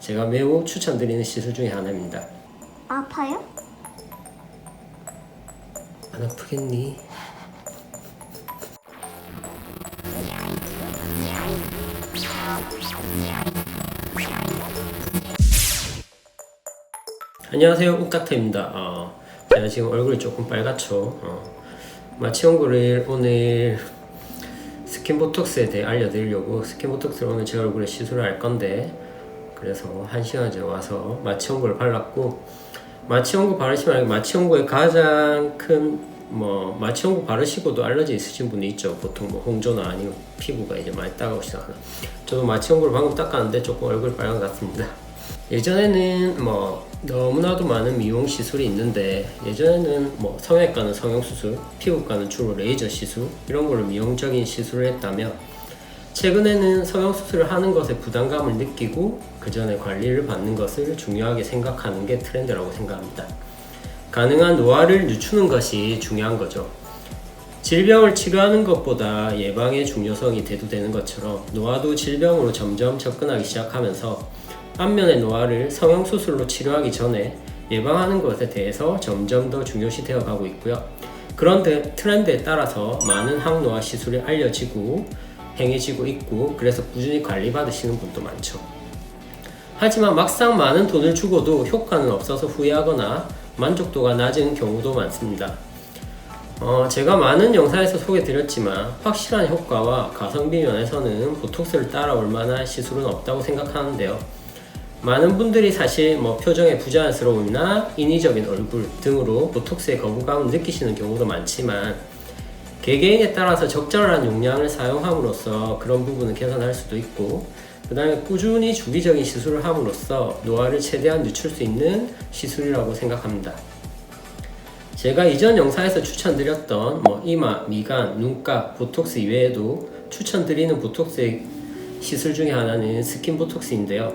제가 매우 추천드리는 시술 중에 하나입니다. 아파요? 안 아프겠니? 안녕하세요, 욱닥터입니다. 제가 지금 얼굴이 조금 빨갛죠. 마취연고를 오늘 스킨보톡스에 대해 알려드리려고 스킨보톡스를 오늘 제 얼굴에 시술을 할 건데, 그래서 1시간 전에 와서 마취연고를 발랐고, 마취연고 바르시면 마취연고의 가장 큰 마취연고 바르시고도 알러지 있으신 분이 있죠. 보통 홍조나 아니면 피부가 이제 많이 따가우시거나. 저도 마취연고를 방금 닦았는데 조금 얼굴 빨간 것 같습니다. 예전에는 너무나도 많은 미용 시술이 있는데, 예전에는 성형외과는 성형수술, 피부과는 주로 레이저 시술 이런 걸로 미용적인 시술을 했다면, 최근에는 성형수술을 하는 것에 부담감을 느끼고 그 전에 관리를 받는 것을 중요하게 생각하는 게 트렌드라고 생각합니다. 가능한 노화를 늦추는 것이 중요한 거죠. 질병을 치료하는 것보다 예방의 중요성이 대두되는 것처럼, 노화도 질병으로 점점 접근하기 시작하면서 안면의 노화를 성형수술로 치료하기 전에 예방하는 것에 대해서 점점 더 중요시 되어가고 있고요. 그런 트렌드에 따라서 많은 항노화 시술이 알려지고 행해지고 있고, 그래서 꾸준히 관리받으시는 분도 많죠. 하지만 막상 많은 돈을 주고도 효과는 없어서 후회하거나 만족도가 낮은 경우도 많습니다. 제가 많은 영상에서 소개드렸지만 확실한 효과와 가성비 면에서는 보톡스를 따라올 만한 시술은 없다고 생각하는데요. 많은 분들이 사실 표정의 부자연스러움이나 인위적인 얼굴 등으로 보톡스의 거부감을 느끼시는 경우도 많지만, 개개인에 따라서 적절한 용량을 사용함으로써 그런 부분을 개선할 수도 있고, 그 다음에 꾸준히 주기적인 시술을 함으로써 노화를 최대한 늦출 수 있는 시술이라고 생각합니다. 제가 이전 영상에서 추천드렸던 이마, 미간, 눈가, 보톡스 이외에도 추천드리는 보톡스의 시술 중에 하나는 스킨 보톡스인데요.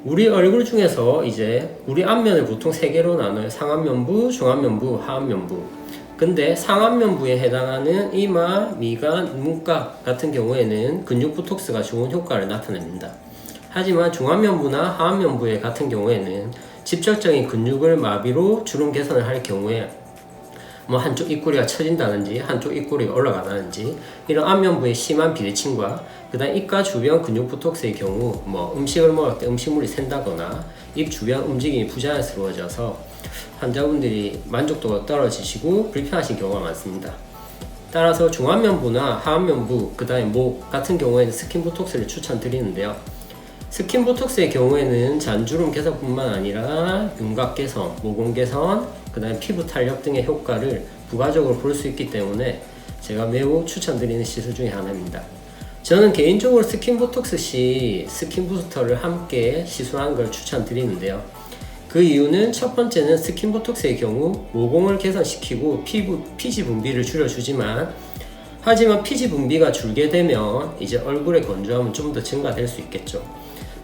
우리 얼굴 중에서 이제 우리 안면을 보통 3개로 나눠요. 상안면부, 중안면부, 하안면부. 근데 상안면부에 해당하는 이마, 미간, 눈가 같은 경우에는 근육 보톡스가 좋은 효과를 나타냅니다. 하지만 중안면부나 하안면부에 같은 경우에는 직접적인 근육을 마비로 주름 개선을 할 경우에 한쪽 입꼬리가 처진다든지 한쪽 입꼬리가 올라가다든지, 이런 안면부의 심한 비대칭과 그 다음 입가 주변 근육 보톡스의 경우 음식을 먹을 때 음식물이 샌다거나 입 주변 움직임이 부자연스러워져서 환자분들이 만족도가 떨어지시고 불편하신 경우가 많습니다. 따라서 중안면부나 하안면부, 그 다음에 목 같은 경우에는 스킨 보톡스를 추천드리는데요. 스킨 보톡스의 경우에는 잔주름 개선뿐만 아니라 윤곽 개선, 모공 개선, 그 다음에 피부 탄력 등의 효과를 부가적으로 볼 수 있기 때문에 제가 매우 추천드리는 시술 중에 하나입니다. 저는 개인적으로 스킨 보톡스 시 스킨 부스터를 함께 시술하는 걸 추천드리는데요. 그 이유는 첫 번째는 스킨 보톡스의 경우 모공을 개선시키고 피지 분비를 줄여주지만, 하지만 피지 분비가 줄게 되면 이제 얼굴의 건조함은 좀 더 증가될 수 있겠죠.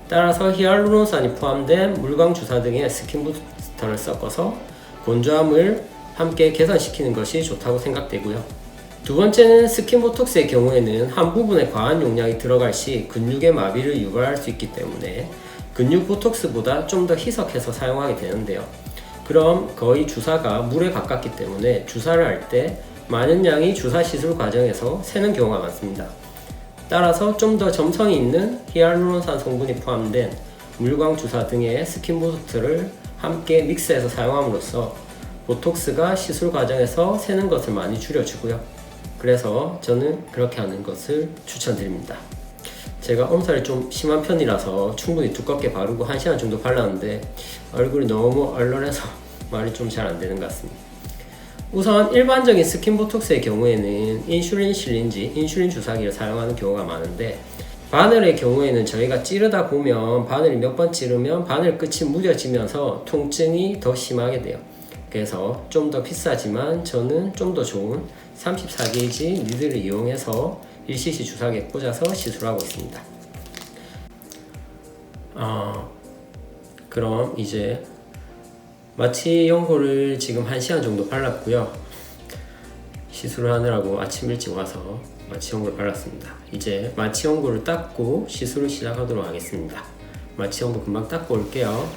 따라서 히알루론산이 포함된 물광 주사 등의 스킨 부스터를 섞어서 건조함을 함께 개선시키는 것이 좋다고 생각되고요. 두 번째는 스킨 보톡스의 경우에는 한 부분에 과한 용량이 들어갈 시 근육의 마비를 유발할 수 있기 때문에 근육 보톡스보다 좀 더 희석해서 사용하게 되는데요. 그럼 거의 주사가 물에 가깝기 때문에 주사를 할 때 많은 양이 주사 시술 과정에서 새는 경우가 많습니다. 따라서 좀 더 점성이 있는 히알루론산 성분이 포함된 물광 주사 등의 스킨 부스트를 함께 믹스해서 사용함으로써 보톡스가 시술 과정에서 새는 것을 많이 줄여주고요. 그래서 저는 그렇게 하는 것을 추천드립니다. 제가 엄살이 좀 심한 편이라서 충분히 두껍게 바르고 1시간 정도 발랐는데 얼굴이 너무 얼얼해서 말이 좀 잘 안 되는 것 같습니다. 우선 일반적인 스킨 보톡스의 경우에는 인슐린 실린지, 인슐린 주사기를 사용하는 경우가 많은데, 바늘의 경우에는 저희가 찌르다 보면 바늘이 몇 번 찌르면 바늘 끝이 무뎌지면서 통증이 더 심하게 돼요. 그래서 좀 더 비싸지만 저는 좀 더 좋은 34게이지 니들을 이용해서 1cc 주사기에 꽂아서 시술하고 있습니다. 그럼 이제 마취연고를 지금 1시간 정도 발랐고요. 시술을 하느라고 아침 일찍 와서 마취연고를 발랐습니다. 이제 마취연고를 닦고 시술을 시작하도록 하겠습니다. 마취형도 금방 닦고 올게요.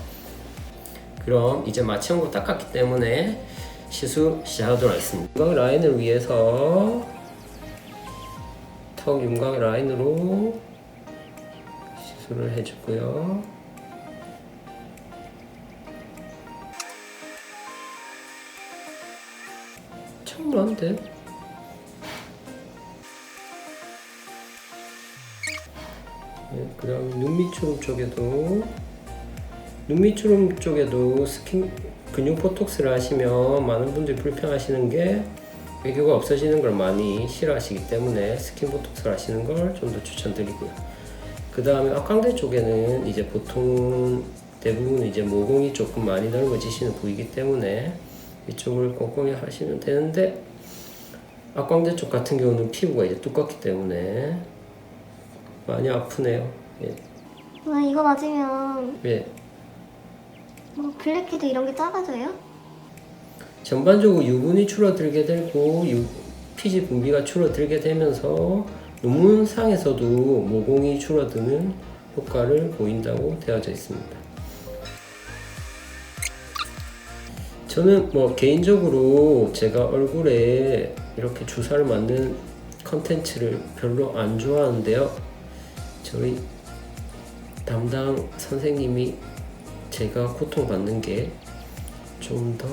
그럼 이제 마취형도 닦았기 때문에 시술 시작하도록 하겠습니다. 윤곽 라인을 위해서 턱 윤곽 라인으로 시술을 해주고요. 충분한데? 네, 그 다음에 눈 밑주름 쪽에도 스킨 근육 보톡스를 하시면 많은 분들이 불편하시는 게 애교가 없어지는 걸 많이 싫어하시기 때문에 스킨 보톡스를 하시는 걸 좀 더 추천드리고요. 그 다음에 악광대 쪽에는 이제 보통 대부분 이제 모공이 조금 많이 넓어지시는 부위이기 때문에 이쪽을 꼼꼼히 하시면 되는데, 악광대 쪽 같은 경우는 피부가 이제 두껍기 때문에 많이 아프네요. 예. 왜 이거 맞으면 예. 뭐 블랙헤드 이런 게 작아져요? 전반적으로 유분이 줄어들게 되고 피지 분비가 줄어들게 되면서 논문상에서도 모공이 줄어드는 효과를 보인다고 되어져 있습니다. 저는 뭐 개인적으로 제가 얼굴에 이렇게 주사를 맞는 컨텐츠를 별로 안 좋아하는데요. 저희 담당 선생님이 제가 고통받는 게 좀 더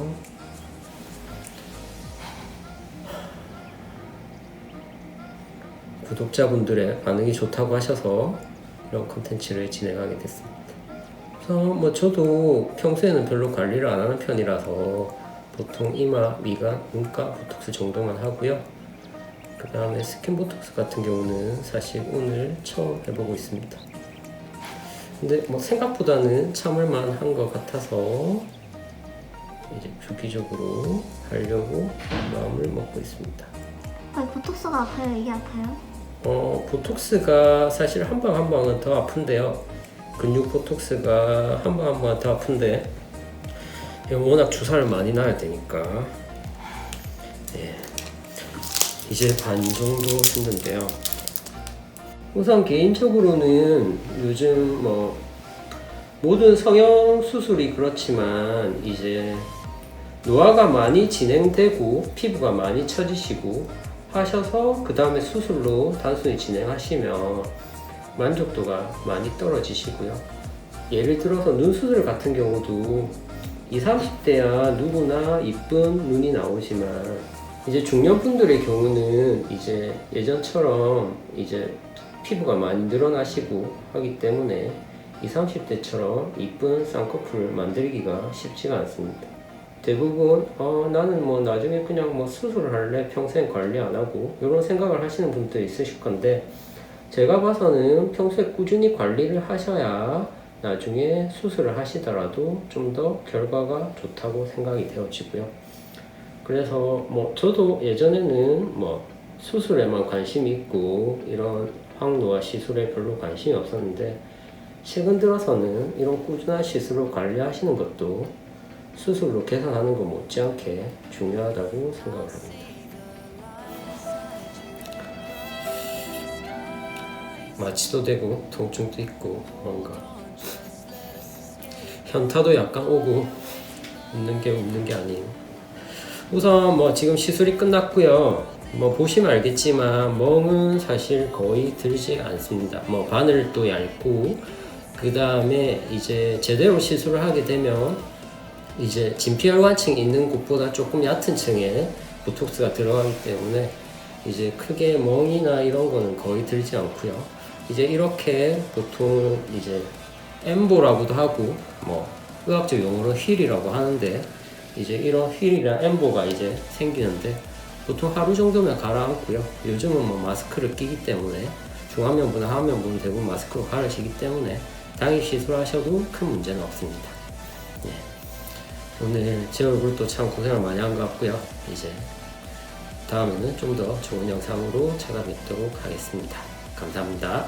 구독자분들의 반응이 좋다고 하셔서 이런 컨텐츠를 진행하게 됐습니다. 그래서 뭐 저도 평소에는 별로 관리를 안 하는 편이라서 보통 이마, 미간, 눈가 보톡스 정도만 하고요. 그 다음에 스킨 보톡스 같은 경우는 사실 오늘 처음 해보고 있습니다. 근데 뭐 생각보다는 참을만 한 것 같아서 이제 주기적으로 하려고 마음을 먹고 있습니다. 아니, 보톡스가 아파요? 이게 아파요? 보톡스가 사실 한 방 한 방은 더 아픈데요. 근육 보톡스가 한 방 한 방은 더 아픈데 워낙 주사를 많이 놔야 되니까 예. 이제 반 정도 했는데요. 우선 개인적으로는 요즘 뭐 모든 성형 수술이 그렇지만 이제 노화가 많이 진행되고 피부가 많이 처지시고 하셔서 그 다음에 수술로 단순히 진행하시면 만족도가 많이 떨어지시고요. 예를 들어서 눈 수술 같은 경우도 20, 30대야 누구나 이쁜 눈이 나오지만 이제 중년분들의 경우는 이제 예전처럼 이제 피부가 많이 늘어나시고 하기 때문에 20, 30대처럼 이쁜 쌍꺼풀을 만들기가 쉽지가 않습니다. 대부분 나는 뭐 나중에 그냥 뭐 수술을 할래, 평생 관리 안 하고 이런 생각을 하시는 분도 있으실 건데, 제가 봐서는 평소에 꾸준히 관리를 하셔야 나중에 수술을 하시더라도 좀 더 결과가 좋다고 생각이 되어지고요. 그래서 뭐 저도 예전에는 뭐 수술에만 관심이 있고 이런 항노화 시술에 별로 관심이 없었는데, 최근 들어서는 이런 꾸준한 시술을 관리하시는 것도 수술로 개선하는 것 못지않게 중요하다고 생각을 합니다. 마취도 되고 통증도 있고 뭔가 현타도 약간 오고 웃는 게 아니에요. 우선 뭐 지금 시술이 끝났고요. 뭐 보시면 알겠지만 멍은 사실 거의 들지 않습니다. 뭐 바늘도 얇고, 그 다음에 이제 제대로 시술을 하게 되면 이제 진피혈관층이 있는 곳보다 조금 얕은 층에 보톡스가 들어가기 때문에 이제 크게 멍이나 이런 거는 거의 들지 않고요. 이제 이렇게 보통 이제 엠보라고도 하고 뭐 의학적 용어로 휠이라고 하는데, 이제 이런 휠이랑 엠보가 이제 생기는데 보통 하루 정도면 가라앉고요. 요즘은 뭐 마스크를 끼기 때문에 중안면부나 하안면부는 대부분 마스크로 가르시기 때문에 당일 시술하셔도 큰 문제는 없습니다. 예. 오늘 제 얼굴도 참 고생을 많이 한 것 같고요. 이제 다음에는 좀 더 좋은 영상으로 찾아뵙도록 하겠습니다. 감사합니다.